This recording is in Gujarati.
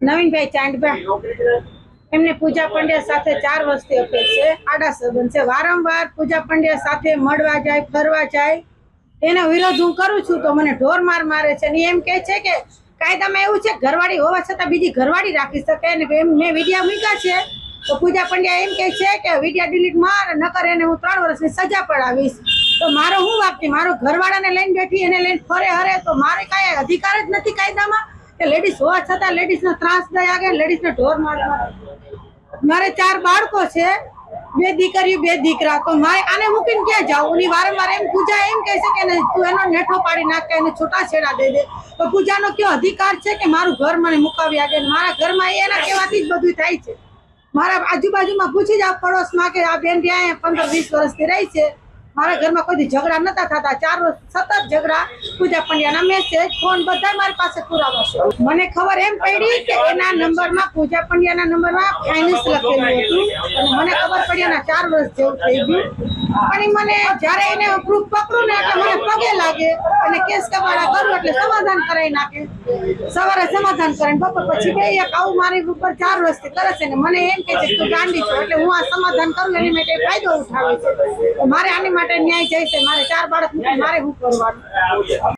નવીનભાઈ ચાંદભાઈ એમને પૂજા પંડ્યા સાથે 4 વર્ષથી અફેર છે, આડા સંબંધ છે। વારંવાર પૂજા પંડ્યા સાથે મળવા જાય, ફરવા જાય, એનો વિરોધ હું કરું છું તો મને ઢોર માર મારે છે અને એમ કહે છે કે કાયદામાં એવું છે ઘરવાળી હોવા છતાં બીજી ઘરવાળી રાખી શકે અને મેં વિડીયા મૂક્યા છે તો પૂજા પંડ્યા એમ કહે છે કે વિડીયા ડિલીટ માર નકર એને હું 3 વર્ષની સજા પડાવીશ। તો મારો હું વાપતી, મારો ઘરવાળાને લઈને બેઠી, એને લઈને ફરે હરે તો મારે કાંઈ અધિકાર જ નથી કાયદામાં કે લેડીઝ હોવા છતાં લેડીઝનો ત્રાસ દયા કે લેડીઝને ઢોર માર મારે। મારે 4 બાળકો છે, 2 દીકરીઓ 2 દીકરા, તો મારે આને મૂકીને ક્યાં જાઉં? એની વારંવાર એમ પૂજા એમ કહે છે કે તું એનો નેઠો પાડી નાખ કે એને છૂટાછેડા દઈ દે। તો પૂજાનો કયો અધિકાર છે કે મારું ઘર મને મુકાવી આગે? મારા ઘરમાં એના કહેવાથી જ બધું થાય છે। મારા આજુબાજુમાં પૂછી જાવ પડોશમાં કે આ બેન ત્યાં 15-20 વર્ષથી રહી છે, મારા ઘરમાં કોઈ ઝઘડા નતા થતા, 4 વર્ષ સતત ઝઘડા, પૂજા પંડ્યાના મેસેજ, ફોન બધા મારી પાસે પુરાવા છે। મને ખબર એમ પડી કે એના નંબરમાં, પૂજા પંડ્યાના નંબરમાં ફાઇનાન્સ લખેલું હતું અને મને ખબર પડી એના 4 વર્ષ જેવું થઈ ગયું। અને મને જ્યારે એને પ્રૂફ પકડું ને એટલે મને પગે લાગે અને કેસ કબાડા કરું એટલે સમાધાન કરાવી નાખે। સવારે સમાધાન કરે, બપોર પછી બે એક આવું મારી ઉપર 4 વર્ષથી કરે છે ને મને એમ કે છે તું ગાંડી છો એટલે હું આ સમાધાન કરું એની માટે ફાયદો ઉઠાવે છે। મારે આની માટે ન્યાય જાય છે, મારે 4 બાળક મારે શું કરવાનું?